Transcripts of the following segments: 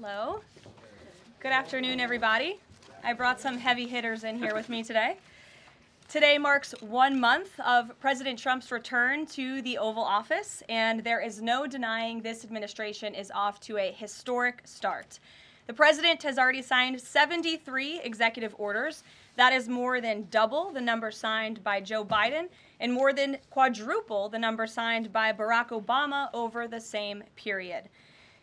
Hello. Good afternoon, everybody. I brought some heavy hitters in here with me today. Today marks 1 month of President Trump's return to the Oval Office, and there is no denying this administration is off to a historic start. The president has already signed 73 executive orders. That is more than double the number signed by Joe Biden and more than quadruple the number signed by Barack Obama over the same period.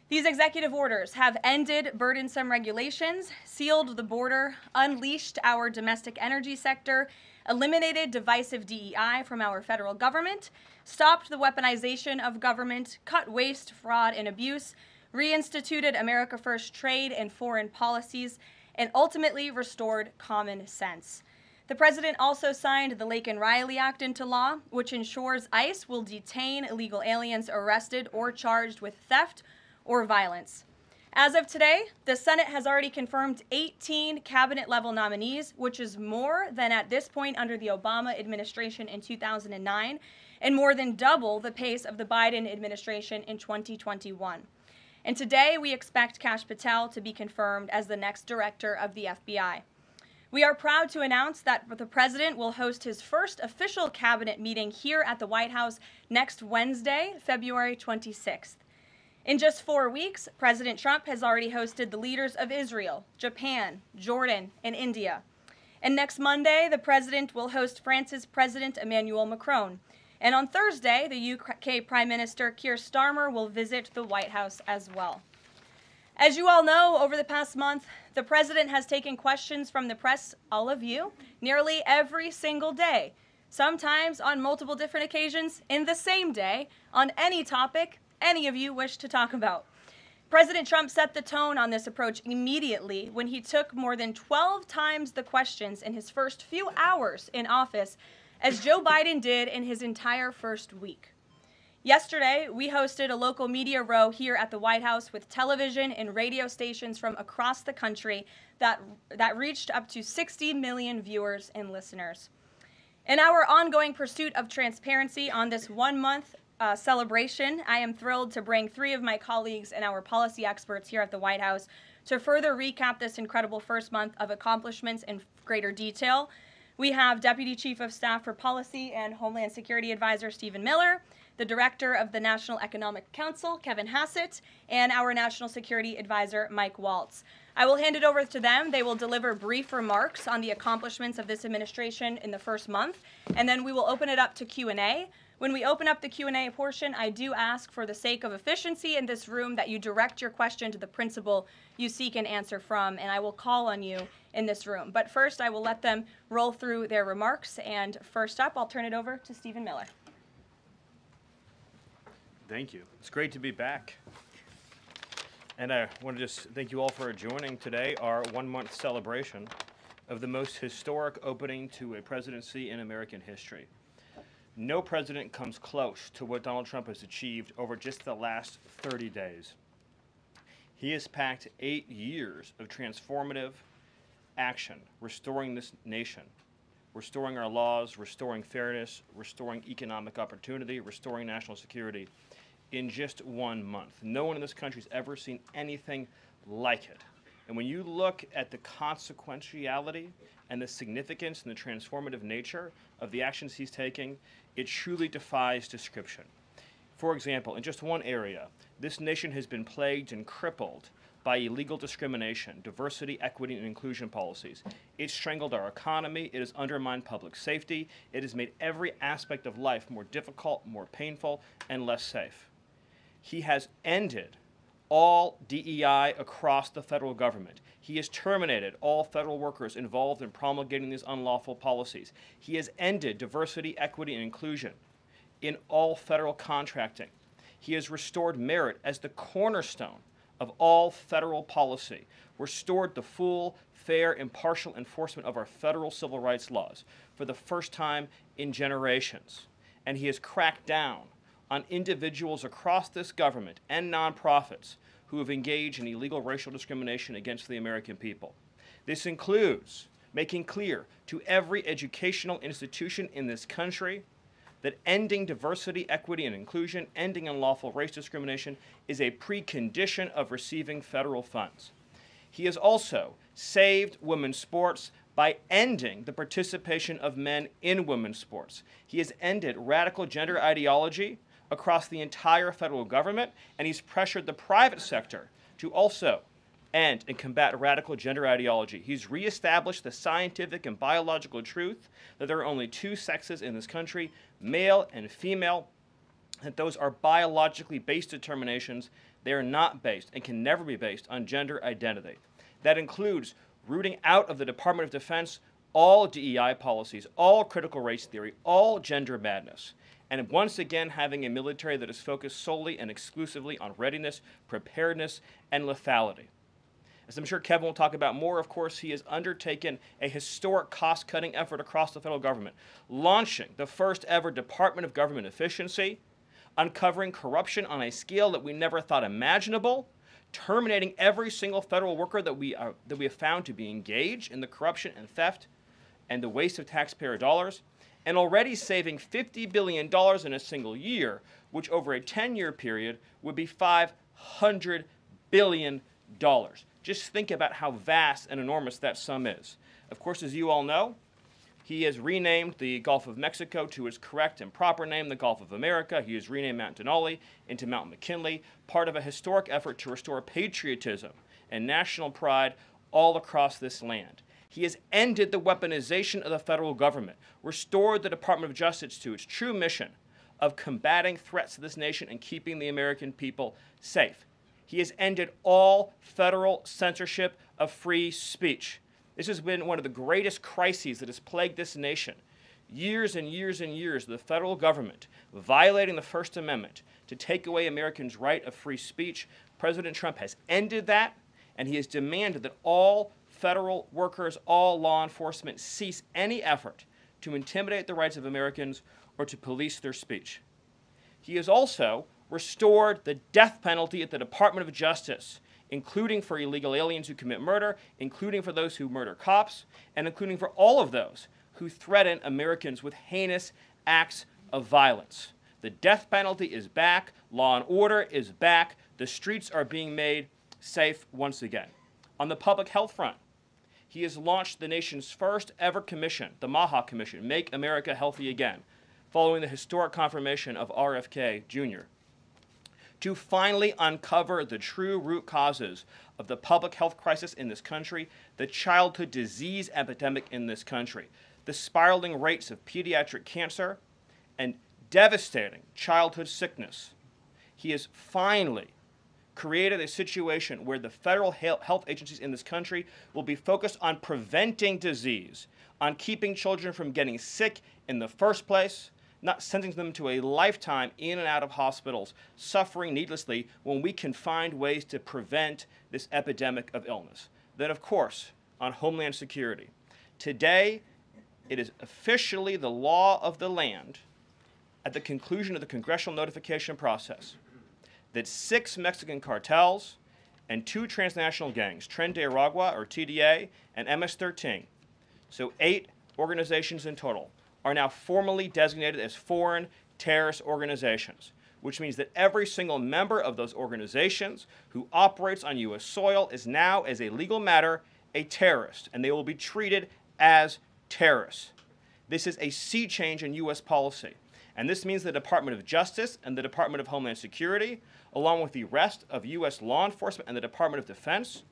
These executive orders have ended burdensome regulations, sealed the border, unleashed our domestic energy sector, eliminated divisive DEI from our federal government, stopped the weaponization of government, cut waste, fraud, and abuse, reinstituted America First trade and foreign policies, and ultimately restored common sense. The president also signed the Laken Riley Act into law, which ensures ICE will detain illegal aliens arrested or charged with theft or violence. As of today, the Senate has already confirmed 18 cabinet-level nominees, which is more than at this point under the Obama administration in 2009, and more than double the pace of the Biden administration in 2021. And today, we expect Kash Patel to be confirmed as the next director of the FBI. We are proud to announce that the president will host his first official cabinet meeting here at the White House next Wednesday, February 26th. In just 4 weeks, President Trump has already hosted the leaders of Israel, Japan, Jordan, and India. And next Monday, the president will host France's President Emmanuel Macron. And on Thursday, the UK Prime Minister Keir Starmer will visit the White House as well. As you all know, over the past month, the president has taken questions from the press, all of you, nearly every single day, sometimes on multiple different occasions in the same day, on any topic any of you wish to talk about. President Trump set the tone on this approach immediately when he took more than 12 times the questions in his first few hours in office, as Joe Biden did in his entire first week. Yesterday, we hosted a local media row here at the White House with television and radio stations from across the country that reached up to 60 million viewers and listeners. In our ongoing pursuit of transparency on this 1 month celebration, I am thrilled to bring 3 of my colleagues and our policy experts here at the White House to further recap this incredible first month of accomplishments in greater detail. We have Deputy Chief of Staff for Policy and Homeland Security Advisor Stephen Miller, the Director of the National Economic Council, Kevin Hassett, and our National Security Advisor, Mike Waltz. I will hand it over to them. They will deliver brief remarks on the accomplishments of this administration in the first month, and then we will open it up to Q&A. When we open up the Q&A portion, I do ask, for the sake of efficiency in this room, that you direct your question to the principal you seek an answer from, and I will call on you in this room. But first, I will let them roll through their remarks, and first up, I'll turn it over to Stephen Miller. Thank you. It's great to be back. And I want to just thank you all for joining today, our 1 month celebration of the most historic opening to a presidency in American history. No president comes close to what Donald Trump has achieved over just the last 30 days. He has packed 8 years of transformative action, restoring this nation, restoring our laws, restoring fairness, restoring economic opportunity, restoring national security in just 1 month. No one in this country has ever seen anything like it. And when you look at the consequentiality and the significance and the transformative nature of the actions he's taking, it truly defies description. For example, in just one area, this nation has been plagued and crippled by illegal discrimination, diversity, equity, and inclusion policies. It's strangled our economy, it has undermined public safety, it has made every aspect of life more difficult, more painful, and less safe. He has ended all DEI across the federal government. He has terminated all federal workers involved in promulgating these unlawful policies. He has ended diversity, equity, and inclusion in all federal contracting. He has restored merit as the cornerstone of all federal policy, restored the full, fair, impartial enforcement of our federal civil rights laws for the first time in generations. And he has cracked down on individuals across this government and nonprofits who have engaged in illegal racial discrimination against the American people. This includes making clear to every educational institution in this country that ending diversity, equity, and inclusion, ending unlawful race discrimination is a precondition of receiving federal funds. He has also saved women's sports by ending the participation of men in women's sports. He has ended radical gender ideology across the entire federal government, and he's pressured the private sector to also end and combat radical gender ideology. He's reestablished the scientific and biological truth that there are only two sexes in this country, male and female, that those are biologically based determinations. They are not based and can never be based on gender identity. That includes rooting out of the Department of Defense all DEI policies, all critical race theory, all gender madness, and once again having a military that is focused solely and exclusively on readiness, preparedness, and lethality. As I'm sure Kevin will talk about more, of course, he has undertaken a historic cost-cutting effort across the federal government, launching the first ever Department of Government Efficiency, uncovering corruption on a scale that we never thought imaginable, terminating every single federal worker that we have found to be engaged in the corruption and theft and the waste of taxpayer dollars, and already saving $50 billion in a single year, which over a 10-year period would be $500 billion. Just think about how vast and enormous that sum is. Of course, as you all know, he has renamed the Gulf of Mexico to its correct and proper name, the Gulf of America. He has renamed Mount Denali into Mount McKinley, part of a historic effort to restore patriotism and national pride all across this land. He has ended the weaponization of the federal government, restored the Department of Justice to its true mission of combating threats to this nation and keeping the American people safe. He has ended all federal censorship of free speech. This has been one of the greatest crises that has plagued this nation. Years and years and years of the federal government violating the First Amendment to take away Americans' right of free speech. President Trump has ended that, and he has demanded that all federal workers, all law enforcement, cease any effort to intimidate the rights of Americans or to police their speech. He has also restored the death penalty at the Department of Justice, including for illegal aliens who commit murder, including for those who murder cops, and including for all of those who threaten Americans with heinous acts of violence. The death penalty is back. Law and order is back. The streets are being made safe once again. On the public health front, he has launched the nation's first ever commission, the MAHA Commission, Make America Healthy Again, following the historic confirmation of RFK Jr., to finally uncover the true root causes of the public health crisis in this country, the childhood disease epidemic in this country, the spiraling rates of pediatric cancer, and devastating childhood sickness. He has finally created a situation where the federal health agencies in this country will be focused on preventing disease, on keeping children from getting sick in the first place, not sending them to a lifetime in and out of hospitals, suffering needlessly, when we can find ways to prevent this epidemic of illness. Then, of course, on Homeland Security. Today, it is officially the law of the land, at the conclusion of the congressional notification process, that 6 Mexican cartels and 2 transnational gangs, Tren de Aragua, or TDA, and MS-13, so 8 organizations in total, are now formally designated as foreign terrorist organizations, which means that every single member of those organizations who operates on U.S. soil is now, as a legal matter, a terrorist, and they will be treated as terrorists. This is a sea change in U.S. policy, and this means the Department of Justice and the Department of Homeland Security, along with the rest of U.S. law enforcement and the Department of Defense,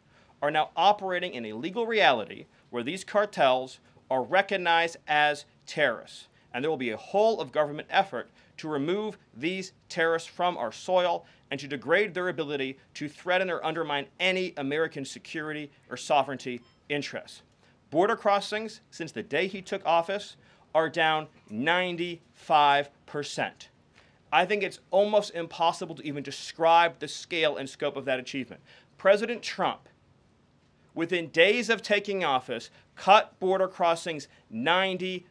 are now operating in a legal reality where these cartels are recognized as terrorists. And there will be a whole of government effort to remove these terrorists from our soil and to degrade their ability to threaten or undermine any American security or sovereignty interests. Border crossings, since the day he took office, are down 95%. I think it's almost impossible to even describe the scale and scope of that achievement. President Trump, within days of taking office, cut border crossings 95%.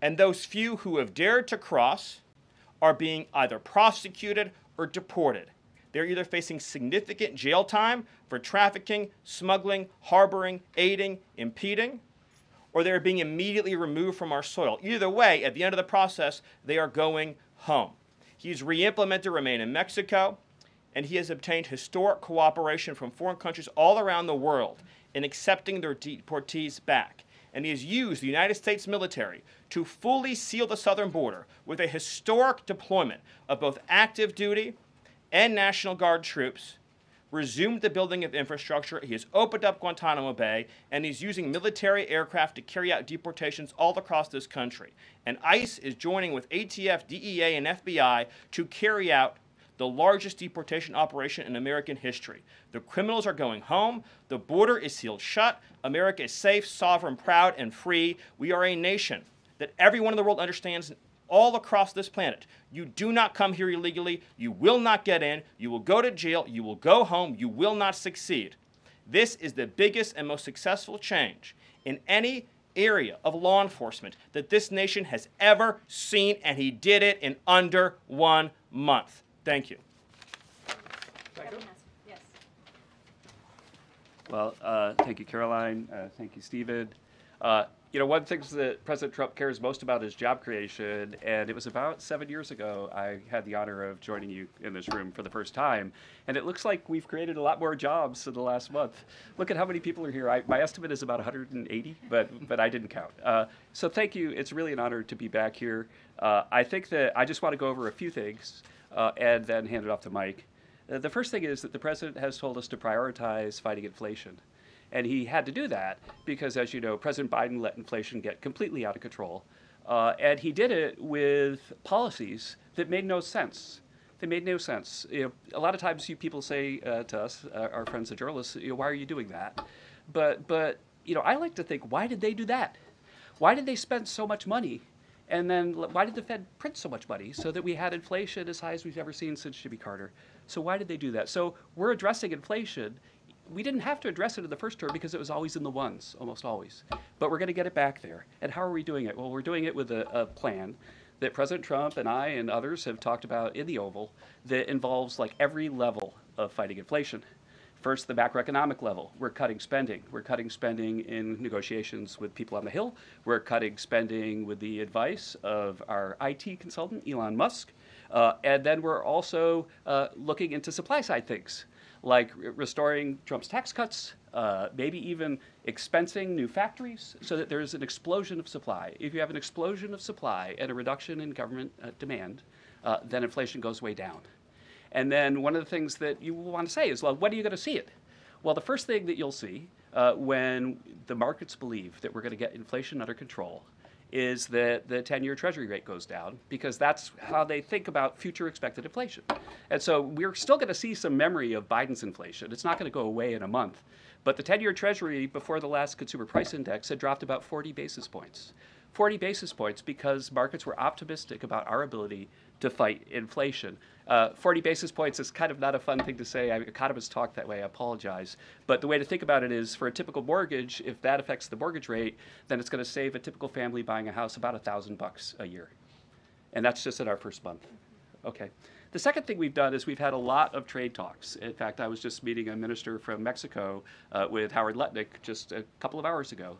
And those few who have dared to cross are being either prosecuted or deported. They're either facing significant jail time for trafficking, smuggling, harboring, aiding, impeding, or they are being immediately removed from our soil. Either way, at the end of the process, they are going home. He's re-implemented Remain in Mexico, and he has obtained historic cooperation from foreign countries all around the world in accepting their deportees back. And he has used the United States military to fully seal the southern border with a historic deployment of both active duty and National Guard troops, resumed the building of infrastructure. He has opened up Guantanamo Bay, and he's using military aircraft to carry out deportations all across this country. And ICE is joining with ATF, DEA, and FBI to carry out the largest deportation operation in American history. The criminals are going home. The border is sealed shut. America is safe, sovereign, proud, and free. We are a nation that everyone in the world understands all across this planet. You do not come here illegally. You will not get in. You will go to jail. You will go home. You will not succeed. This is the biggest and most successful change in any area of law enforcement that this nation has ever seen, and he did it in under 1 month. Thank you. Yes. Well, thank you, Karoline. Thank you, Stephen. One of the things that President Trump cares most about is job creation, and it was about 7 years ago I had the honor of joining you in this room for the first time, and it looks like we've created a lot more jobs in the last month. Look at how many people are here. My estimate is about 180, but I didn't count. So thank you. It's really an honor to be back here. I think that I just want to go over a few things and then hand it off to Mike. The first thing is that the president has told us to prioritize fighting inflation. And he had to do that because, as you know, President Biden let inflation get completely out of control. And he did it with policies that made no sense. They made no sense. A lot of times people say to us, our friends, the journalists, why are you doing that? But I like to think, why did they do that? Why did they spend so much money? And then why did the Fed print so much money so that we had inflation as high as we've ever seen since Jimmy Carter? So why did they do that? So we're addressing inflation. We didn't have to address it in the first term because it was always in the ones, almost always. But we're going to get it back there. And how are we doing it? Well, we're doing it with a plan that President Trump and I and others have talked about in the Oval that involves like every level of fighting inflation. First, the macroeconomic level. We're cutting spending. We're cutting spending in negotiations with people on the Hill. We're cutting spending with the advice of our IT consultant, Elon Musk. And then we're also looking into supply side things, like restoring Trump's tax cuts, maybe even expensing new factories so that there's an explosion of supply. If you have an explosion of supply and a reduction in government demand, then inflation goes way down. And then one of the things that you want to say is, well, when are you going to see it? Well, the first thing that you'll see when the markets believe that we're going to get inflation under control is that the 10-year Treasury rate goes down, because that's how they think about future expected inflation. And so we're still going to see some memory of Biden's inflation. It's not going to go away in a month. But the 10-year Treasury before the last consumer price index had dropped about 40 basis points. 40 basis points because markets were optimistic about our ability to fight inflation. 40 basis points is kind of not a fun thing to say. Economists talk that way. I apologize. But the way to think about it is, for a typical mortgage, if that affects the mortgage rate, then it's going to save a typical family buying a house about $1,000 a year. And that's just in our first month. Okay. The second thing we've done is we've had a lot of trade talks. In fact, I was just meeting a minister from Mexico with Howard Lutnick just a couple of hours ago.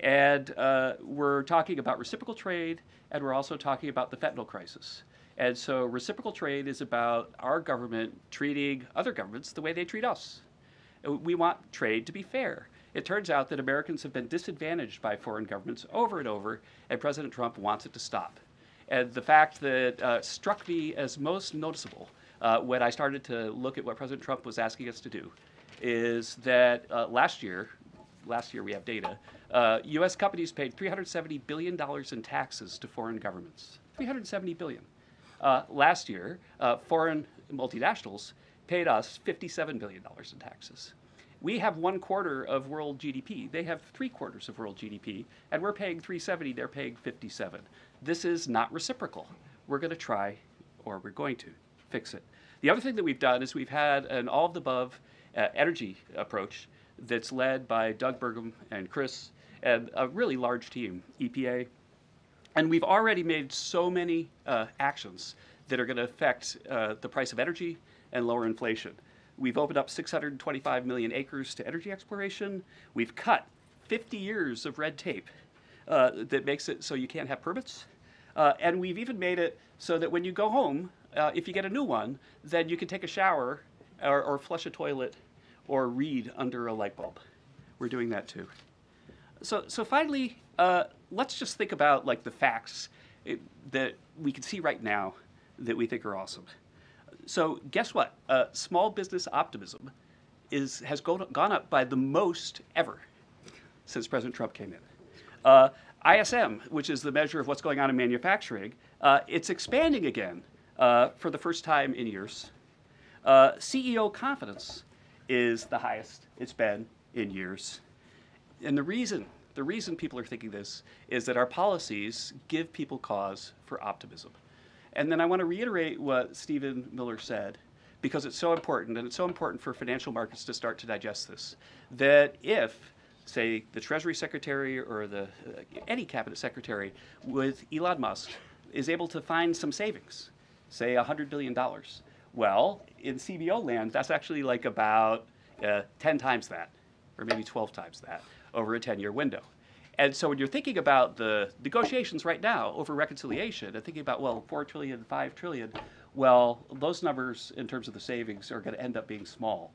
And we're talking about reciprocal trade, and we're also talking about the fentanyl crisis. And so reciprocal trade is about our government treating other governments the way they treat us. We want trade to be fair. It turns out that Americans have been disadvantaged by foreign governments over and over, and President Trump wants it to stop. And the fact that struck me as most noticeable when I started to look at what President Trump was asking us to do is that last year we have data, U.S. companies paid $370 billion in taxes to foreign governments. $370 billion. Last year, foreign multinationals paid us $57 billion in taxes. We have 1/4 of world GDP. They have 3/4 of world GDP, and we're paying 370, they're paying 57. This is not reciprocal. We're going to try, or we're going to, fix it. The other thing that we've done is we've had an all-of-the-above energy approach that's led by Doug Burgum and Chris and a really large team, EPA. And we've already made so many actions that are going to affect the price of energy and lower inflation. We've opened up 625 million acres to energy exploration. We've cut 50 years of red tape. that makes it so you can't have permits. And we've even made it so that when you go home, if you get a new one, then you can take a shower or flush a toilet or read under a light bulb. We're doing that too. So finally, let's just think about like the facts that we can see right now that we think are awesome. So guess what? Small business optimism has gone up by the most ever since President Trump came in. ISM, which is the measure of what's going on in manufacturing, it's expanding again for the first time in years. CEO confidence is the highest it's been in years. And the reason people are thinking this is that our policies give people cause for optimism. And then I want to reiterate what Stephen Miller said, because it's so important, and it's so important for financial markets to start to digest this, that if, say, the Treasury Secretary or any cabinet secretary with Elon Musk is able to find some savings, say $100 billion, well, in CBO land, that's actually like about 10 times that, or maybe 12 times that, over a 10-year window. And so when you're thinking about the negotiations right now over reconciliation and thinking about, well, 4 trillion, 5 trillion, well, those numbers in terms of the savings are going to end up being small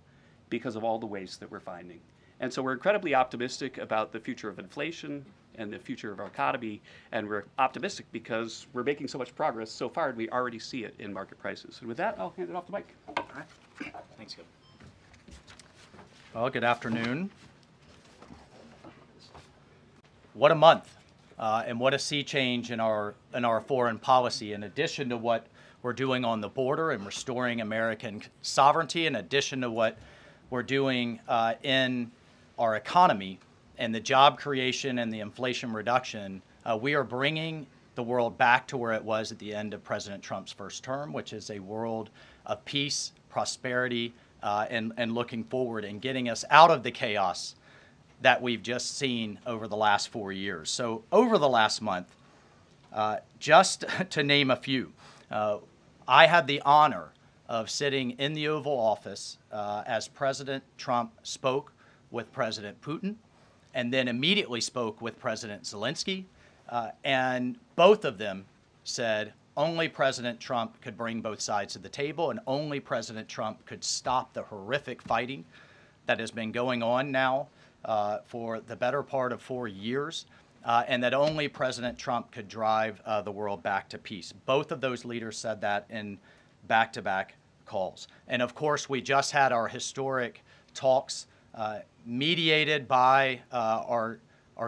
because of all the waste that we're finding. And so we're incredibly optimistic about the future of inflation and the future of our economy, and we're optimistic because we're making so much progress so far, and we already see it in market prices. And with that, I'll hand it off to Mike. All right. Thanks, Gil. Well, good afternoon. What a month, and what a sea change in our foreign policy. In addition to what we're doing on the border and restoring American sovereignty, in addition to what we're doing in our economy and the job creation and the inflation reduction, we are bringing the world back to where it was at the end of President Trump's first term, which is a world of peace, prosperity, and looking forward and getting us out of the chaos that we've just seen over the last 4 years. So over the last month, just to name a few, I had the honor of sitting in the Oval Office as President Trump spoke with President Putin, and then immediately spoke with President Zelensky, and both of them said only President Trump could bring both sides to the table, and only President Trump could stop the horrific fighting that has been going on now for the better part of 4 years, and that only President Trump could drive the world back to peace. Both of those leaders said that in back-to-back calls. And of course, we just had our historic talks mediated by our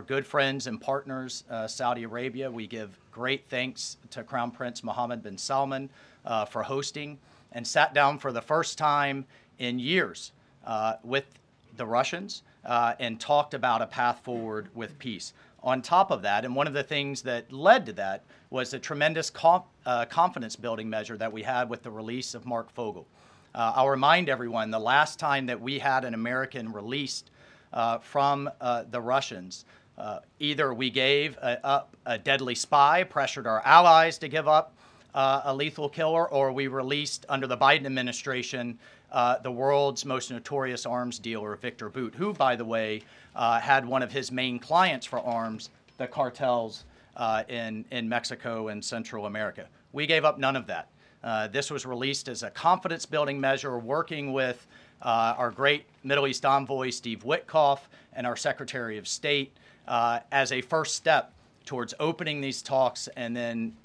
good friends and partners, Saudi Arabia. We give great thanks to Crown Prince Mohammed bin Salman for hosting, and sat down for the first time in years with the Russians and talked about a path forward with peace. On top of that, and one of the things that led to that was the tremendous confidence building measure that we had with the release of Mark Fogel. I'll remind everyone, the last time that we had an American released from the Russians, either we gave up a deadly spy, pressured our allies to give up a lethal killer, or we released, under the Biden administration, the world's most notorious arms dealer, Victor Bout, who, by the way, had one of his main clients for arms, the cartels in Mexico and Central America. We gave up none of that. This was released as a confidence-building measure, working with our great Middle East envoy, Steve Witkoff, and our Secretary of State as a first step towards opening these talks and then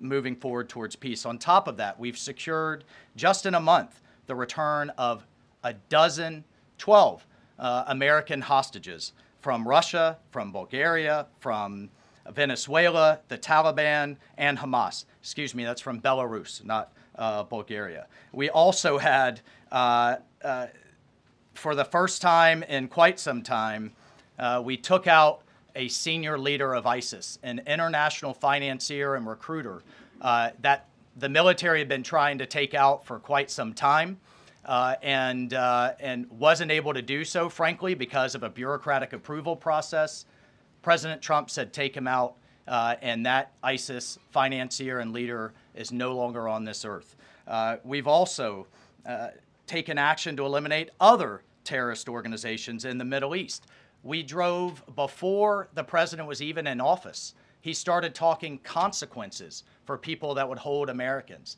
moving forward towards peace. On top of that, we've secured, just in a month, the return of 12 American hostages from Russia, from Bulgaria, from Venezuela, the Taliban, and Hamas. Excuse me, that's from Belarus, not Bulgaria. We also had, for the first time in quite some time, we took out a senior leader of ISIS, an international financier and recruiter that the military had been trying to take out for quite some time and wasn't able to do so, frankly, because of a bureaucratic approval process. President Trump said, take him out, and that ISIS financier and leader is no longer on this earth. We've also taken action to eliminate other terrorist organizations in the Middle East. we drove before the president was even in office. He started talking consequences for people that would hold Americans.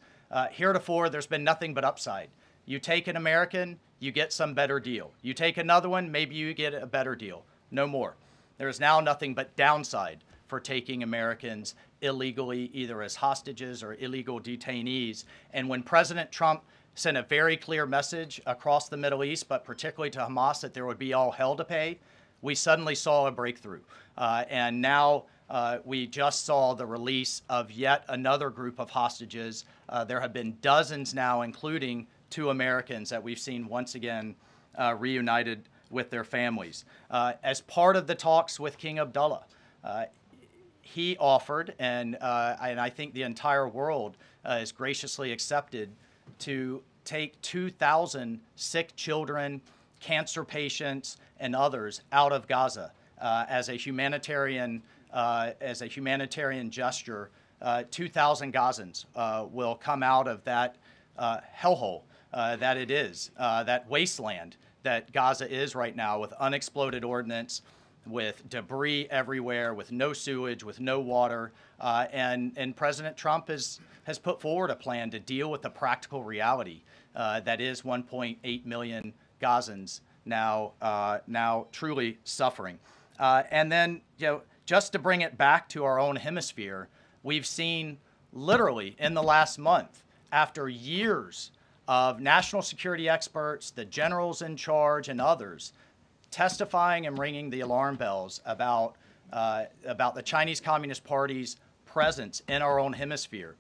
Heretofore, there's been nothing but upside. You take an American, you get some better deal. You take another one, maybe you get a better deal. No more. There is now nothing but downside for taking Americans illegally, either as hostages or illegal detainees. And when President Trump sent a very clear message across the Middle East, but particularly to Hamas, that there would be all hell to pay, we suddenly saw a breakthrough. And now we just saw the release of yet another group of hostages. There have been dozens now, including 2 Americans that we've seen once again reunited with their families. As part of the talks with King Abdullah, he offered, and I think the entire world is graciously accepted, to take 2,000 sick children, cancer patients, and others out of Gaza as a humanitarian gesture. 2,000 Gazans will come out of that hellhole that it is, that wasteland that Gaza is right now, with unexploded ordnance, with debris everywhere, with no sewage, with no water. And President Trump has put forward a plan to deal with the practical reality that is 1.8 million Gazans now truly suffering. And then, just to bring it back to our own hemisphere, we've seen literally in the last month, after years of national security experts, the generals in charge, and others testifying and ringing the alarm bells about the Chinese Communist Party's presence in our own hemisphere,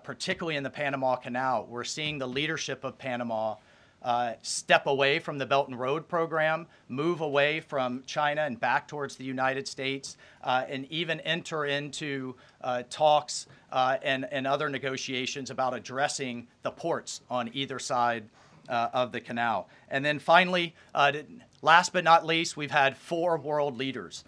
particularly in the Panama Canal. We're seeing the leadership of Panama step away from the Belt and Road program, move away from China and back towards the United States, and even enter into talks and other negotiations about addressing the ports on either side of the canal. And then finally, last but not least, we've had 4 world leaders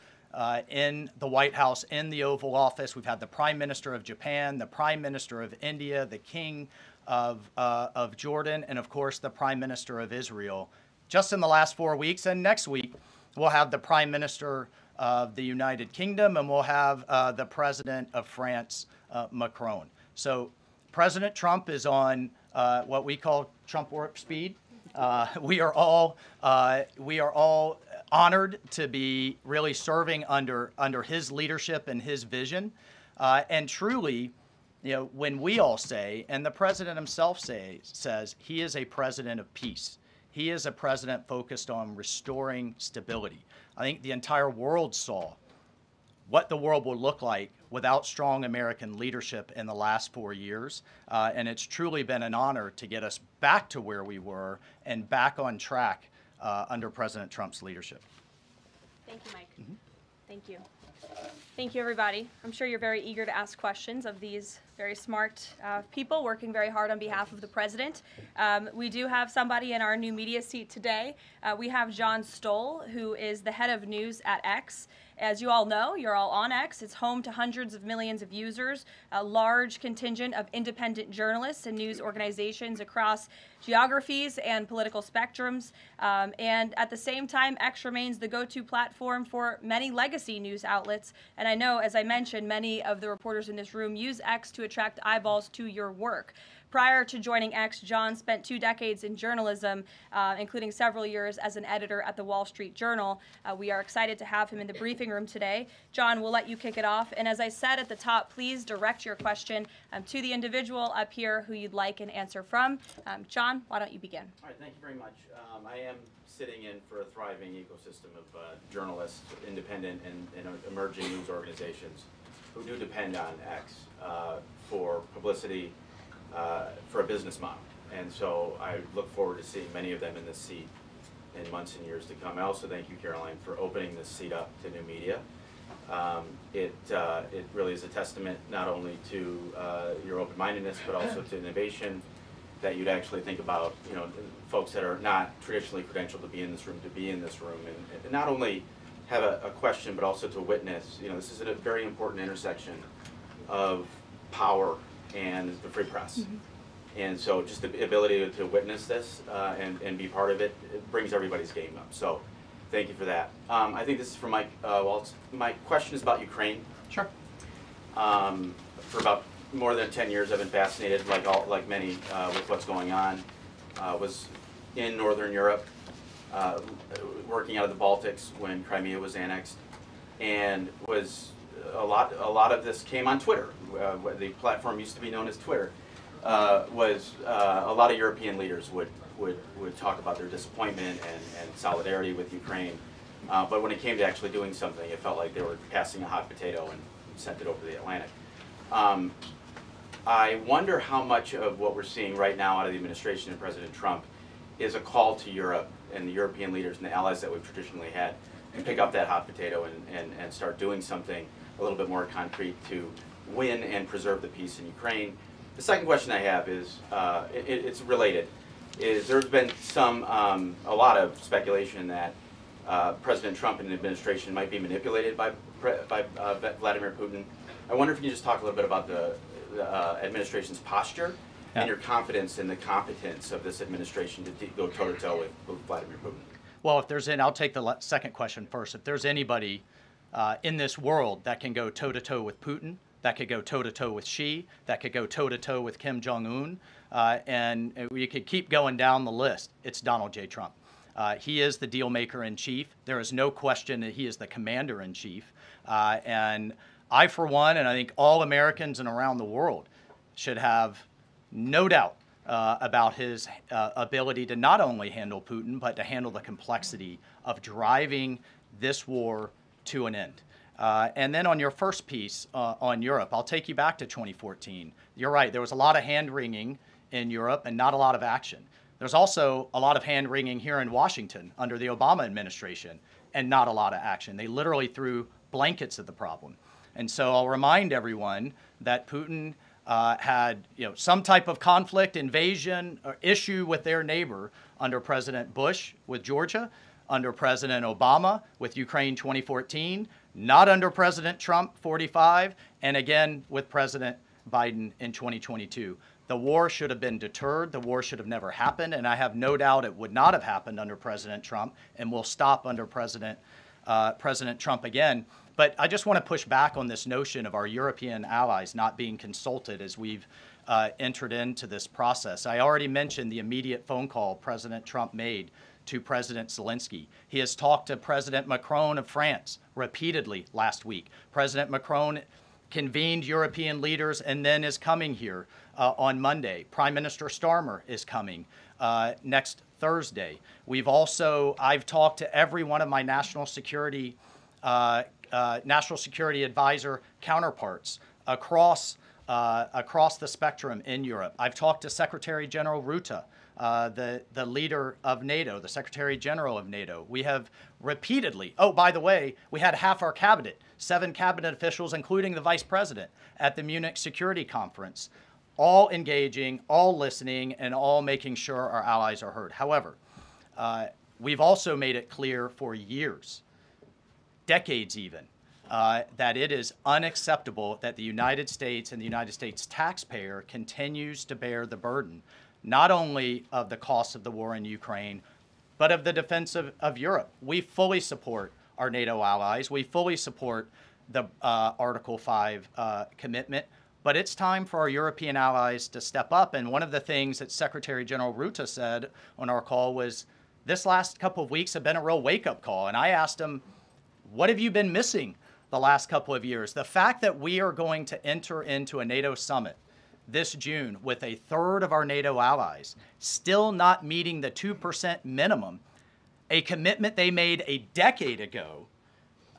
in the White House, in the Oval Office. We've had the Prime Minister of Japan, the Prime Minister of India, the King of Jordan, and of course the Prime Minister of Israel, just in the last 4 weeks. And next week we'll have the Prime Minister of the United Kingdom, and we'll have the President of France, Macron. So President Trump is on what we call Trump warp speed. We are all honored to be really serving under his leadership and his vision, and truly, when we all say, and the president himself says, he is a president of peace. He is a president focused on restoring stability. I think the entire world saw what the world will look like without strong American leadership in the last 4 years. And it's truly been an honor to get us back to where we were and back on track under President Trump's leadership. Thank you, Mike. Mm-hmm. Thank you. Thank you, everybody. I'm sure you're very eager to ask questions of these very smart people working very hard on behalf of the president. We do have somebody in our new media seat today. We have John Stoll, who is the head of news at X. As you all know, you're all on X. It's home to hundreds of millions of users, a large contingent of independent journalists and news organizations across geographies and political spectrums. And at the same time, X remains the go-to platform for many legacy news outlets. And I know, as I mentioned, many of the reporters in this room use X to attract eyeballs to your work. Prior to joining X, John spent 2 decades in journalism, including several years as an editor at the Wall Street Journal. We are excited to have him in the briefing room today. John, we'll let you kick it off. And as I said at the top, please direct your question to the individual up here who you'd like an answer from. John, why don't you begin? All right, thank you very much. I am sitting in for a thriving ecosystem of journalists, independent and emerging news organizations who do depend on X for publicity, for a business model. And so I look forward to seeing many of them in this seat in months and years to come. I also thank you, Karoline, for opening this seat up to new media. It really is a testament not only to your open-mindedness, but also to innovation, that you'd actually think about, folks that are not traditionally credentialed to be in this room, and not only have a question, but also to witness. This is a very important intersection of power and the free press. Mm-hmm. And so just the ability to witness this and be part of it, it brings everybody's game up. So Thank you for that. I think this is for Mike. My question is about Ukraine. Sure. For about more than 10 years, I've been fascinated, like many, with what's going on. Was in Northern Europe, working out of the Baltics when Crimea was annexed, and was a lot of this came on Twitter. The platform used to be known as Twitter. Was a lot of European leaders would talk about their disappointment and solidarity with Ukraine, but when it came to actually doing something, it felt like they were passing a hot potato and sent it over the Atlantic. I wonder how much of what we're seeing right now out of the administration and President Trump is a call to Europe and the European leaders and the allies that we've traditionally had to pick up that hot potato and start doing something a little bit more concrete to win and preserve the peace in Ukraine. The second question I have is, it's related, is there's been a lot of speculation that President Trump and the administration might be manipulated by Vladimir Putin. I wonder if you can just talk a little bit about the administration's posture and your confidence in the competence of this administration to go toe-to-toe with Vladimir Putin. Well, if there's I'll take the second question first. If there's anybody in this world that can go toe-to-toe with Putin, that could go toe-to-toe with Xi, that could go toe-to-toe with Kim Jong-un, and we could keep going down the list, it's Donald J. Trump. He is the deal maker in chief. There is no question that he is the commander in chief. And I, for one, and I think all Americans and around the world should have no doubt about his ability to not only handle Putin, but to handle the complexity of driving this war to an end. And then on your first piece on Europe, I'll take you back to 2014. You're right, there was a lot of hand-wringing in Europe and not a lot of action. There's also a lot of hand-wringing here in Washington under the Obama administration and not a lot of action. They literally threw blankets at the problem. And so I'll remind everyone that Putin had some type of conflict, invasion, or issue with their neighbor under President Bush with Georgia, under President Obama with Ukraine 2014, not under President Trump 45, and again with President Biden in 2022. The war should have been deterred. The war should have never happened, and I have no doubt it would not have happened under President Trump and will stop under President Trump again. But I just want to push back on this notion of our European allies not being consulted as we've entered into this process. I already mentioned the immediate phone call President Trump made to President Zelensky. He has talked to President Macron of France repeatedly last week. President Macron convened European leaders and then is coming here on Monday. Prime Minister Starmer is coming next Thursday. I've talked to every one of my national security advisor counterparts across the spectrum in Europe. I've talked to Secretary General Rutte, the leader of NATO, the Secretary General of NATO. We have repeatedly, by the way, we had half our cabinet, 7 cabinet officials, including the vice president, at the Munich Security Conference, all engaging, all listening, and all making sure our allies are heard. However, we've also made it clear for years, decades even, that it is unacceptable that the United States and the United States taxpayer continues to bear the burden, not only of the cost of the war in Ukraine, but of the defense of Europe. We fully support our NATO allies. We fully support the Article 5 commitment, but it's time for our European allies to step up. And one of the things that Secretary General Rutte said on our call was, this last couple of weeks have been a real wake-up call. And I asked him, what have you been missing the last couple of years? The fact that we are going to enter into a NATO summit this June with a third of our NATO allies still not meeting the 2% minimum, a commitment they made a decade ago,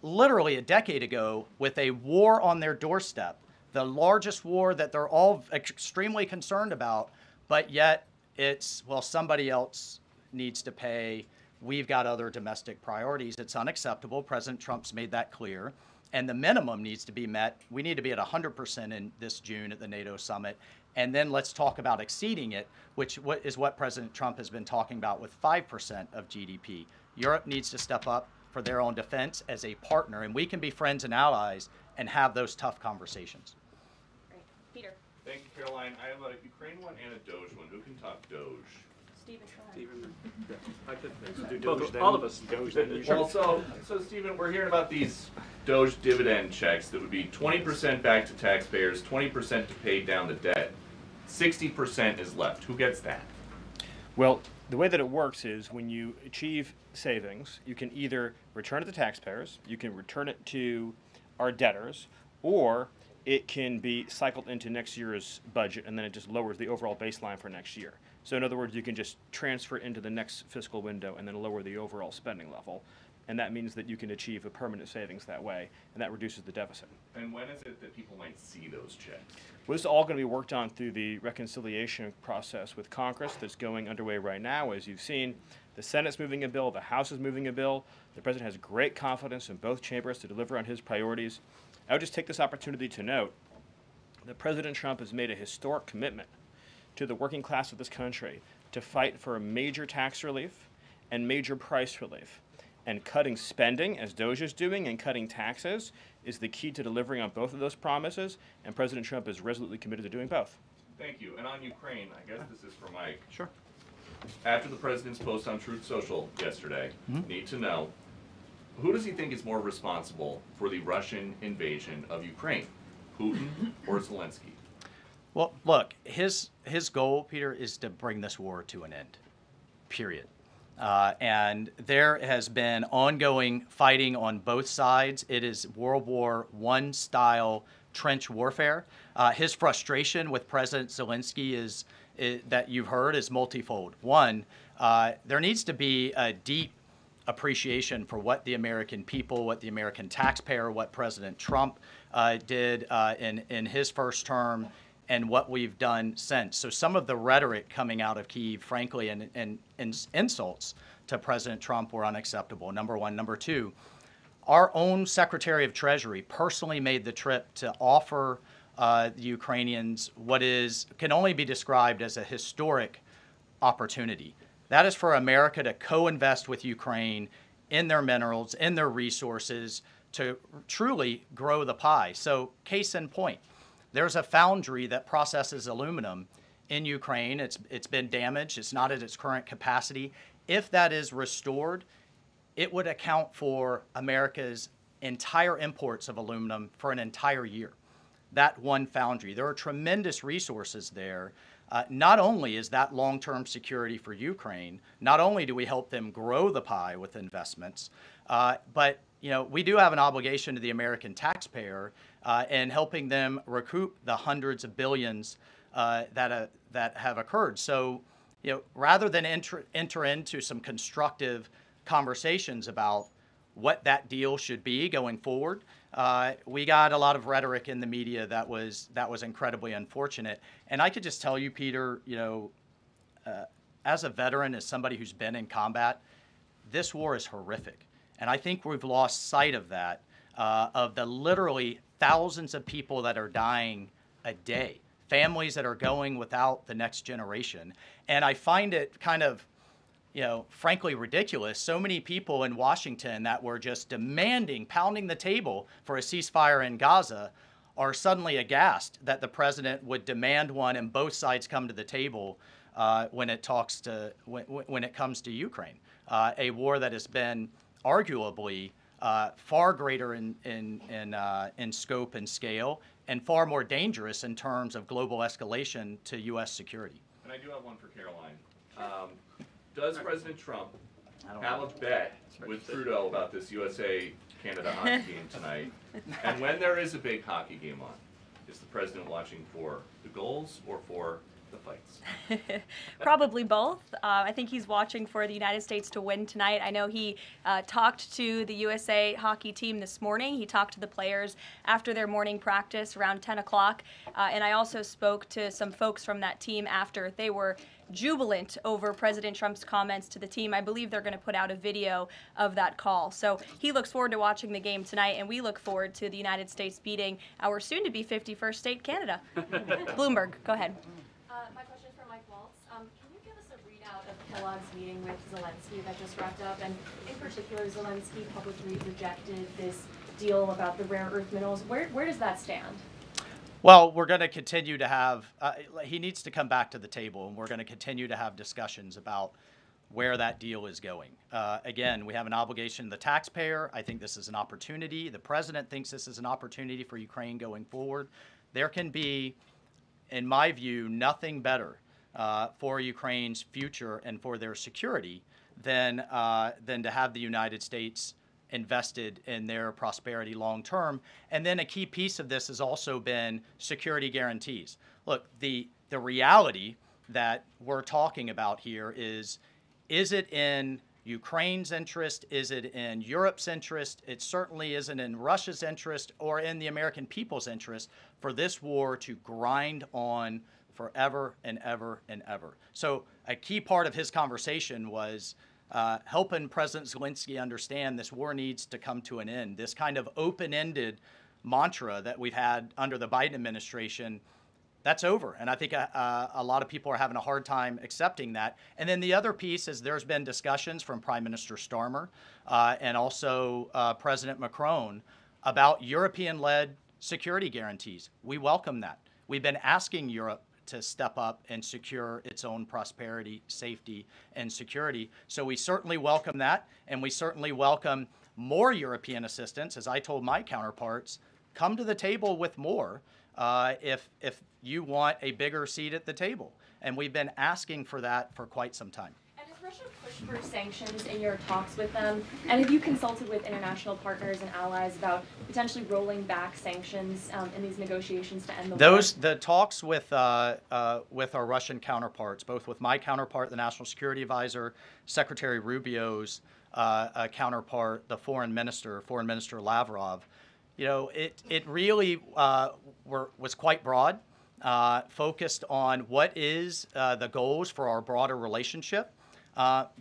literally a decade ago, with a war on their doorstep, the largest war that they're all extremely concerned about, but yet it's, well, somebody else needs to pay. We've got other domestic priorities. It's unacceptable. President Trump's made that clear. And the minimum needs to be met. We need to be at 100% in this June at the NATO summit. And then let's talk about exceeding it, which is what President Trump has been talking about with 5% of GDP. Europe needs to step up for their own defense as a partner, and we can be friends and allies and have those tough conversations. Great. Peter. Thank you, Caroline. I have a Ukraine one and a Doge one. Who can talk Doge? Let's Stephen, go ahead. Both, all of us. Well, so Stephen, we're hearing about these Doge dividend checks that would be 20% back to taxpayers, 20% to pay down the debt. 60% is left. Who gets that? Well, the way that it works is when you achieve savings, you can either return it to taxpayers, you can return it to our debtors, or it can be cycled into next year's budget, and then it just lowers the overall baseline for next year. So in other words, you can just transfer it into the next fiscal window and then lower the overall spending level. And that means that you can achieve a permanent savings that way, and that reduces the deficit. And when is it that people might see those checks? Well, this is all going to be worked on through the reconciliation process with Congress that's going underway right now. As you've seen, the Senate's moving a bill, the House is moving a bill. The President has great confidence in both chambers to deliver on his priorities. I would just take this opportunity to note that President Trump has made a historic commitment to the working class of this country to fight for major tax relief and major price relief. And cutting spending, as Doge is doing, and cutting taxes is the key to delivering on both of those promises, and President Trump is resolutely committed to doing both. Thank you. And on Ukraine, I guess this is for Mike. Sure. After the president's post on Truth Social yesterday, need to know, who does he think is more responsible for the Russian invasion of Ukraine, Putin or Zelensky? Well, look, his goal, Peter, is to bring this war to an end, period. And there has been ongoing fighting on both sides. It is World War I style trench warfare. His frustration with President Zelensky is that you've heard is multifold. One, there needs to be a deep appreciation for what the American people, what the American taxpayer, what President Trump did in his first term, and what we've done since. So some of the rhetoric coming out of Kyiv, frankly, and insults to President Trump were unacceptable, number one. Number two, our own Secretary of Treasury personally made the trip to offer the Ukrainians what can only be described as a historic opportunity. That is for America to co-invest with Ukraine in their minerals, in their resources, to truly grow the pie. So case in point, there's a foundry that processes aluminum in Ukraine. It's been damaged. It's not at its current capacity. If that is restored, it would account for America's entire imports of aluminum for an entire year. That one foundry. There are tremendous resources there. Not only is that long-term security for Ukraine, not only do we help them grow the pie with investments, but we do have an obligation to the American taxpayer in helping them recoup the hundreds of billions that have occurred. So, rather than enter into some constructive conversations about what that deal should be going forward, we got a lot of rhetoric in the media that was incredibly unfortunate. And I could just tell you, Peter, as a veteran, as somebody who's been in combat, this war is horrific. And I think we've lost sight of that, of the literally thousands of people that are dying a day, families that are going without the next generation. And I find it kind of, frankly ridiculous. So many people in Washington that were just demanding, pounding the table for a ceasefire in Gaza are suddenly aghast that the president would demand one and both sides come to the table when it comes to Ukraine, a war that has been arguably far greater in scope and scale, and far more dangerous in terms of global escalation to U.S. security. And I do have one for Karoline. Does President Trump have a bet with Trudeau about this USA-Canada hockey game tonight? And when there is a big hockey game on, is the president watching for the goals or for the fights? Probably both. I think he's watching for the United States to win tonight. I know he talked to the USA hockey team this morning. He talked to the players after their morning practice around 10 o'clock. And I also spoke to some folks from that team after. They were jubilant over President Trump's comments to the team. I believe they're going to put out a video of that call. So he looks forward to watching the game tonight, and we look forward to the United States beating our soon-to-be 51st state, Canada. Bloomberg, go ahead. My question is for Mike Waltz. Can you give us a readout of Kellogg's meeting with Zelensky that just wrapped up? And in particular, Zelensky publicly rejected this deal about the rare earth minerals. Where does that stand? Well, we're going to continue to have, he needs to come back to the table, and we're going to continue to have discussions about where that deal is going. Again, we have an obligation to the taxpayer. I think this is an opportunity. The president thinks this is an opportunity for Ukraine going forward. There can be, in my view, nothing better for Ukraine's future and for their security than to have the United States invested in their prosperity long term. And then a key piece of this has also been security guarantees. Look, the reality that we're talking about here is it in Ukraine's interest? Is it in Europe's interest? It certainly isn't in Russia's interest or in the American people's interest for this war to grind on forever and ever and ever. So a key part of his conversation was helping President Zelensky understand this war needs to come to an end. This kind of open-ended mantra that we've had under the Biden administration, that's over. And I think a lot of people are having a hard time accepting that. And then the other piece is there's been discussions from Prime Minister Starmer and also President Macron about European-led security guarantees. We welcome that. We've been asking Europe to step up and secure its own prosperity, safety, and security. So we certainly welcome that, and we certainly welcome more European assistance. As I told my counterparts, come to the table with more if you want a bigger seat at the table. And we've been asking for that for quite some time. And has Russia pushed for sanctions in your talks with them? And have you consulted with international partners and allies about potentially rolling back sanctions in these negotiations to end the war? The talks with our Russian counterparts, both with my counterpart, the National Security Advisor, Secretary Rubio's counterpart, the Foreign Minister Lavrov, it really was quite broad, focused on what is the goals for our broader relationship,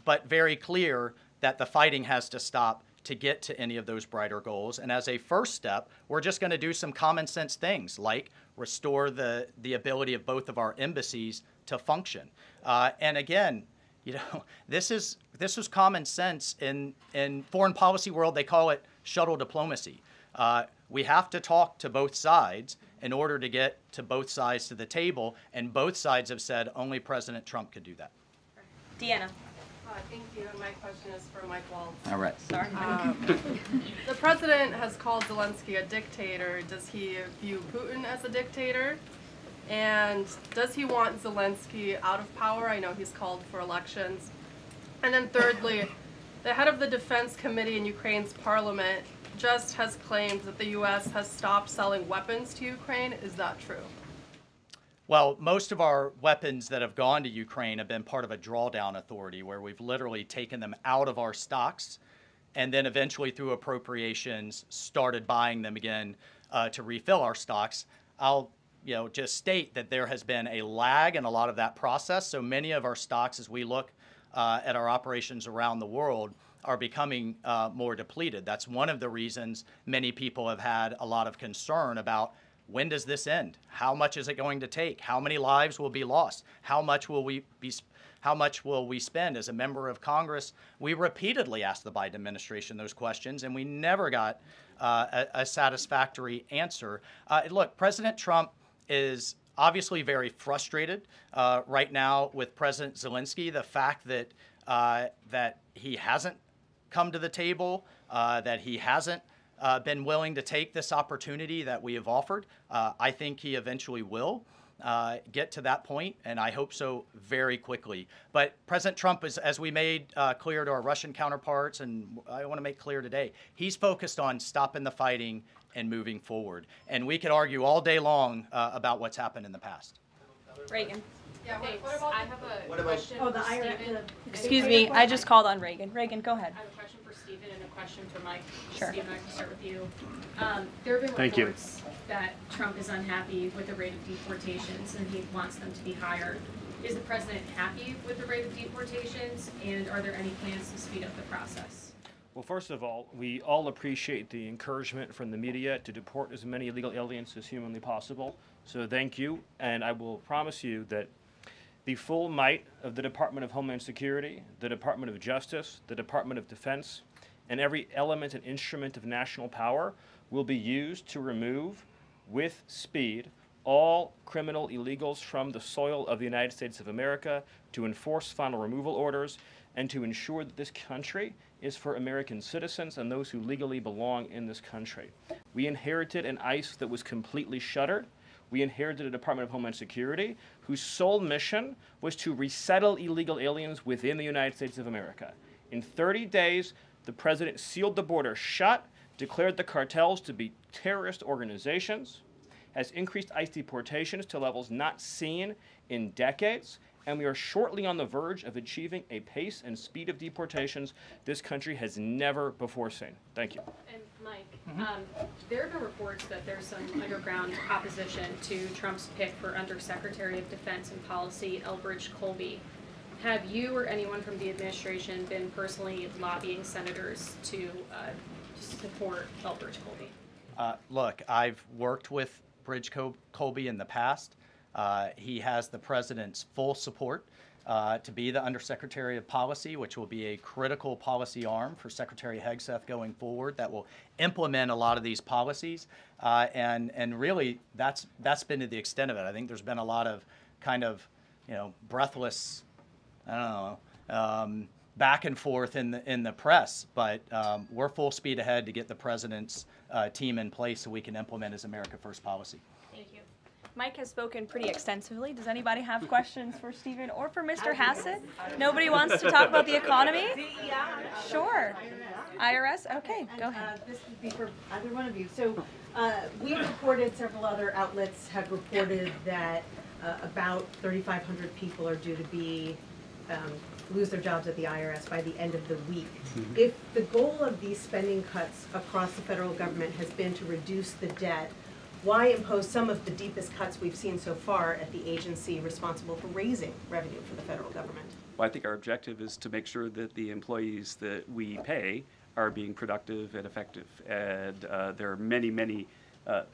but very clear that the fighting has to stop to get to any of those brighter goals. And as a first step, we're just going to do some common sense things like restore the ability of both of our embassies to function. And again, this is common sense in foreign policy world. They call it shuttle diplomacy. We have to talk to both sides in order to get to both sides to the table, and both sides have said only President Trump could do that. Deanna. Thank you, and my question is for Mike Waltz. All right. Sorry. The president has called Zelensky a dictator. Does he view Putin as a dictator? And does he want Zelensky out of power? I know he's called for elections. And then thirdly, the head of the Defense Committee in Ukraine's parliament just has claimed that the U.S. has stopped selling weapons to Ukraine. Is that true? Well, most of our weapons that have gone to Ukraine have been part of a drawdown authority where we've literally taken them out of our stocks and then eventually through appropriations started buying them again to refill our stocks. I'll just state that there has been a lag in a lot of that process. So many of our stocks, as we look at our operations around the world, are becoming more depleted. That's one of the reasons many people have had a lot of concern about when does this end? How much is it going to take? How many lives will be lost? How much will we spend? As a member of Congress, we repeatedly asked the Biden administration those questions, and we never got a satisfactory answer. Look, President Trump is obviously very frustrated right now with President Zelensky. The fact that he hasn't come to the table, that he hasn't been willing to take this opportunity that we have offered. I think he eventually will get to that point, and I hope so very quickly. But President Trump, as we made clear to our Russian counterparts, and I want to make clear today, he's focused on stopping the fighting and moving forward. And we could argue all day long about what's happened in the past. Reagan. Yeah, what about I have a question Oh, the for IRA. Stephen. Excuse me, I just called on Reagan. Reagan, go ahead. I have a question for Stephen and a question for Mike. Sure. Stephen, I can start with you. There have been Thank you. reports that Trump is unhappy with the rate of deportations and he wants them to be higher. Is the president happy with the rate of deportations, and are there any plans to speed up the process? Well, first of all, we all appreciate the encouragement from the media to deport as many illegal aliens as humanly possible. So thank you, and I will promise you that the full might of the Department of Homeland Security, the Department of Justice, the Department of Defense, and every element and instrument of national power will be used to remove, with speed, all criminal illegals from the soil of the United States of America, to enforce final removal orders, and to ensure that this country is for American citizens and those who legally belong in this country. We inherited an ICE that was completely shuttered. We inherited a Department of Homeland Security whose sole mission was to resettle illegal aliens within the United States of America. In 30 days, the president sealed the border shut, declared the cartels to be terrorist organizations, has increased ICE deportations to levels not seen in decades, and we are shortly on the verge of achieving a pace and speed of deportations this country has never before seen. Thank you. And Mike, there have been reports that there's some underground opposition to Trump's pick for Undersecretary of Defense and Policy, Elbridge Colby. Have you or anyone from the administration been personally lobbying senators to support Elbridge Colby? Look, I've worked with Bridge Colby in the past. He has the president's full support to be the Undersecretary of Policy, which will be a critical policy arm for Secretary Hegseth going forward that will implement a lot of these policies. And really, that's been to the extent of it. I think there's been a lot of kind of, breathless, I don't know, back and forth in the press, but we're full speed ahead to get the president's team in place so we can implement his America First policy. Thank you. Mike has spoken pretty extensively. Does anybody have questions for Stephen or for Mr. Hassett? Nobody wants to talk about the economy? Sure. IRS? Okay, go ahead. This would be for either one of you. So we reported, several other outlets have reported that about 3,500 people are due to be lose their jobs at the IRS by the end of the week. If the goal of these spending cuts across the federal government has been to reduce the debt, why impose some of the deepest cuts we've seen so far at the agency responsible for raising revenue for the federal government? Well, I think our objective is to make sure that the employees that we pay are being productive and effective. And there are many,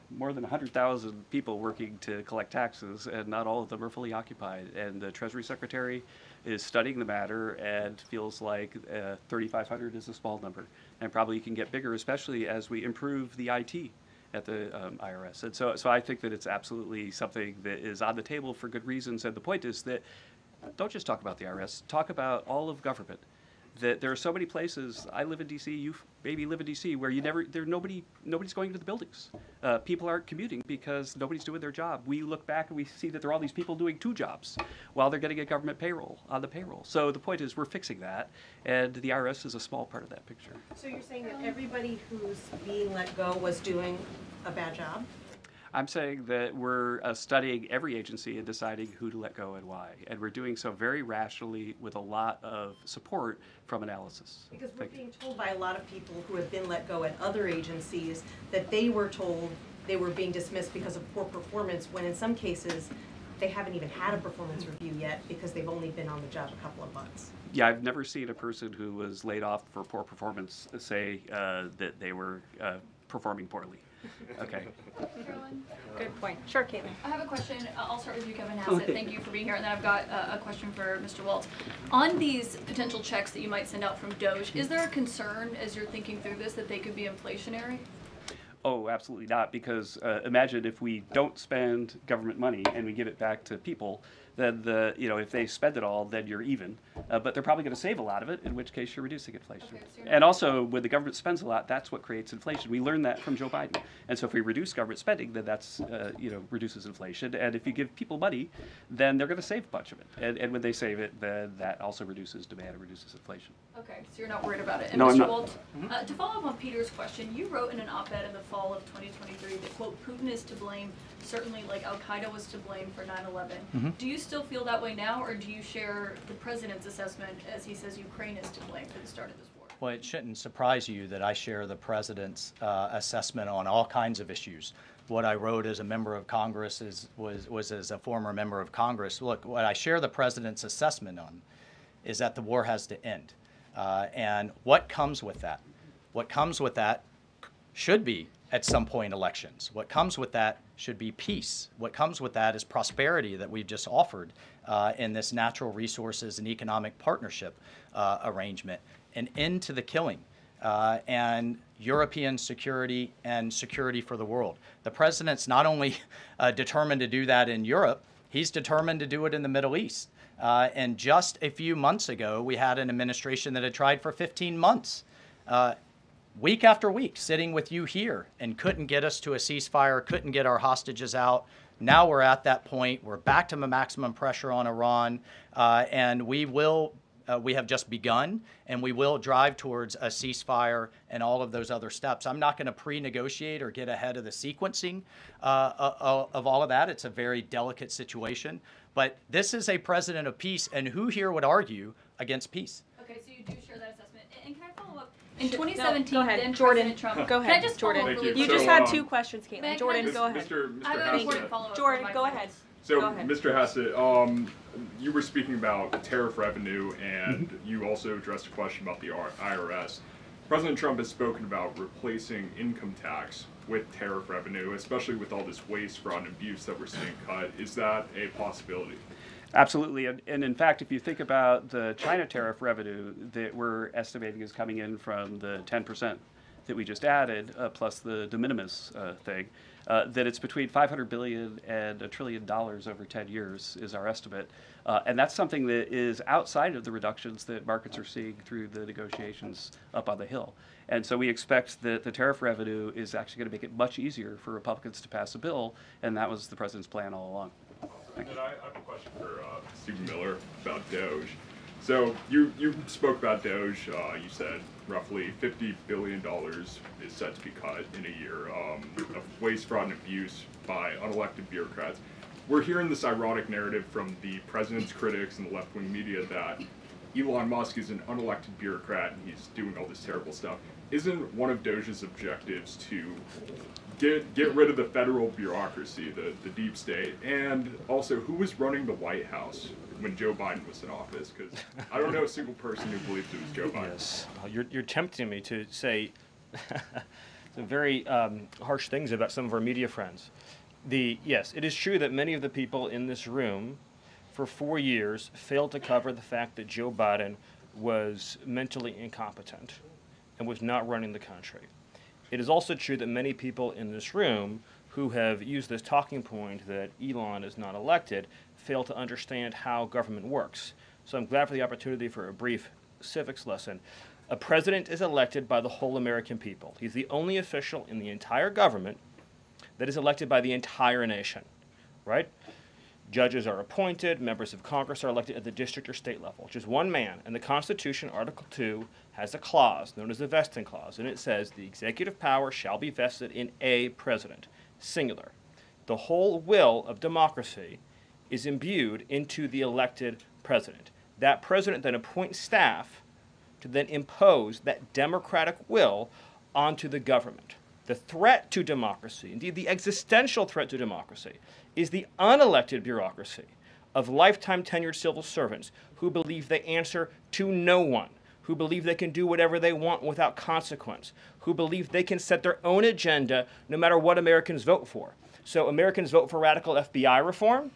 more than 100,000 people working to collect taxes, and not all of them are fully occupied. And the Treasury Secretary is studying the matter and feels like 3,500 is a small number, and probably can get bigger, especially as we improve the IT at the IRS. And so I think that it's absolutely something that is on the table for good reasons. And the point is that don't just talk about the IRS, talk about all of government. That there are so many places. I live in D.C. You maybe live in D.C. where nobody's going to the buildings. People aren't commuting because nobody's doing their job. We look back and we see that there are all these people doing 2 jobs while they're getting a government payroll on the payroll. So the point is we're fixing that, and the IRS is a small part of that picture. So you're saying that everybody who's being let go was doing a bad job? I'm saying that we're studying every agency and deciding who to let go and why. And we're doing so very rationally with a lot of support from analysis. Because we're being told by a lot of people who have been let go at other agencies that they were told they were being dismissed because of poor performance, when in some cases they haven't even had a performance review yet because they've only been on the job a couple of months. Yeah, I've never seen a person who was laid off for poor performance say that they were performing poorly. Okay. Karoline? Good point. Sure, Caitlin. I have a question. I'll start with you, Kevin Hassett. Thank you for being here. And then I've got a question for Mr. Waltz. On these potential checks that you might send out from DOJ, is there a concern as you're thinking through this that they could be inflationary? Oh, absolutely not, because imagine if we don't spend government money and we give it back to people, then if they spend it all, then you're even. But they're probably going to save a lot of it, in which case you're reducing inflation. Okay, so and also, when the government spends a lot, that's what creates inflation. We learned that from Joe Biden. And so if we reduce government spending, then that's reduces inflation. And if you give people money, then they're going to save a bunch of it. And when they save it, then that also reduces demand and reduces inflation. Okay, so you're not worried about it. And no, Mr. I'm not. Waltz, to follow up on Peter's question, you wrote in an op-ed in the fall of 2023 that, quote, Putin is to blame, certainly like Al-Qaeda was to blame for 9/11. Do you still feel that way now, or do you share the president's assessment as he says Ukraine is to blame for the start of this war? Well, it shouldn't surprise you that I share the president's assessment on all kinds of issues. What I wrote as a member of Congress was as a former member of Congress. Look, what I share the president's assessment on is that the war has to end. And what comes with that? What comes with that should be, at some point, elections. What comes with that should be peace. What comes with that is prosperity that we've just offered in this natural resources and economic partnership arrangement. An end to the killing. and European security and security for the world. The president's not only determined to do that in Europe, he's determined to do it in the Middle East. And just a few months ago, we had an administration that had tried for 15 months, week after week, sitting with you here and couldn't get us to a ceasefire, couldn't get our hostages out. Now we're at that point. We're back to maximum pressure on Iran, and we have just begun, and we will drive towards a ceasefire and all of those other steps. I'm not going to pre-negotiate or get ahead of the sequencing of all of that. It's a very delicate situation. But this is a president of peace, and who here would argue against peace? Okay, so you do share that assessment. And can I follow up? In 2017, go ahead, then Jordan. President Trump. Go Can ahead, I just Jordan. follow up really You quick? just had 2 questions, Caitlin. Can I Jordan, just- go ahead. I have an important follow-up. Jordan, from go my ahead. friends. So, Go ahead. Mr. Hassett, you were speaking about tariff revenue, and you also addressed a question about the IRS. President Trump has spoken about replacing income tax with tariff revenue, especially with all this waste, fraud, and abuse that we're seeing cut. Is that a possibility? Absolutely. And in fact, if you think about the China tariff revenue that we're estimating is coming in from the 10% that we just added, plus the de minimis thing, that it's between $500 billion and $1 trillion over 10 years is our estimate. And that's something that is outside of the reductions that markets are seeing through the negotiations up on the Hill. And so we expect that the tariff revenue is actually going to make it much easier for Republicans to pass a bill, and that was the president's plan all along. And then I have a question for Stephen Miller about Doge. So you spoke about Doge. You said roughly $50 billion is set to be cut in a year of waste, fraud, and abuse by unelected bureaucrats. We're hearing this ironic narrative from the president's critics and the left-wing media that Elon Musk is an unelected bureaucrat and he's doing all this terrible stuff. Isn't one of Doge's objectives to get rid of the federal bureaucracy, the deep state, and also who was running the White House when Joe Biden was in office? Because I don't know a single person who believes it was Joe Biden. Yes, you're tempting me to say some very harsh things about some of our media friends. Yes, it is true that many of the people in this room for 4 years failed to cover the fact that Joe Biden was mentally incompetent and was not running the country. It is also true that many people in this room who have used this talking point that Elon is not elected fail to understand how government works. So I'm glad for the opportunity for a brief civics lesson. A president is elected by the whole American people. He's the only official in the entire government that is elected by the entire nation, right? Judges are appointed, members of Congress are elected at the district or state level, just one man. And the Constitution, Article 2, has a clause known as the vesting clause, and it says the executive power shall be vested in a president, singular. The whole will of democracy is imbued into the elected president. That president then appoints staff to then impose that democratic will onto the government. The threat to democracy, indeed the existential threat to democracy, is the unelected bureaucracy of lifetime tenured civil servants who believe they answer to no one, who believe they can do whatever they want without consequence, who believe they can set their own agenda no matter what Americans vote for. So Americans vote for radical FBI reform,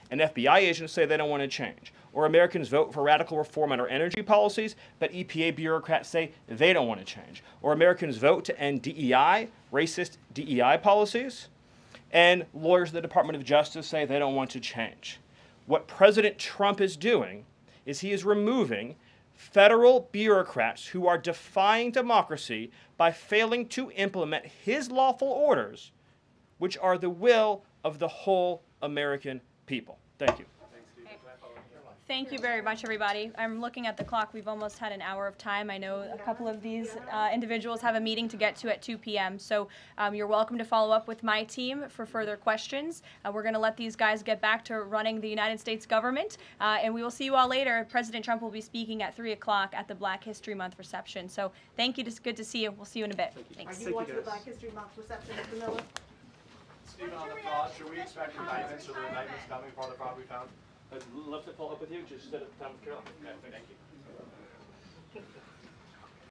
and FBI agents say they don't want to change. Or Americans vote for radical reform on our energy policies, but EPA bureaucrats say they don't want to change. Or Americans vote to end DEI, racist DEI policies, and lawyers of the Department of Justice say they don't want to change. What President Trump is doing is he is removing federal bureaucrats who are defying democracy by failing to implement his lawful orders, which are the will of the whole American people. Thank you. Thank you very much, everybody. I'm looking at the clock. We've almost had an hour of time. I know a couple of these individuals have a meeting to get to at 2 p.m., so you're welcome to follow up with my team for further questions. We're going to let these guys get back to running the United States government, and we will see you all later. President Trump will be speaking at 3 o'clock at the Black History Month reception. So thank you. It's good to see you. We'll see you in a bit. Thanks. Are you watching the Black History Month reception, Mr. Miller? Stephen, on the fraud, should we expect indictments or the indictments coming for the fraud we found? I'd love to follow up with you. Just set up time with Caroline. Okay, thank you.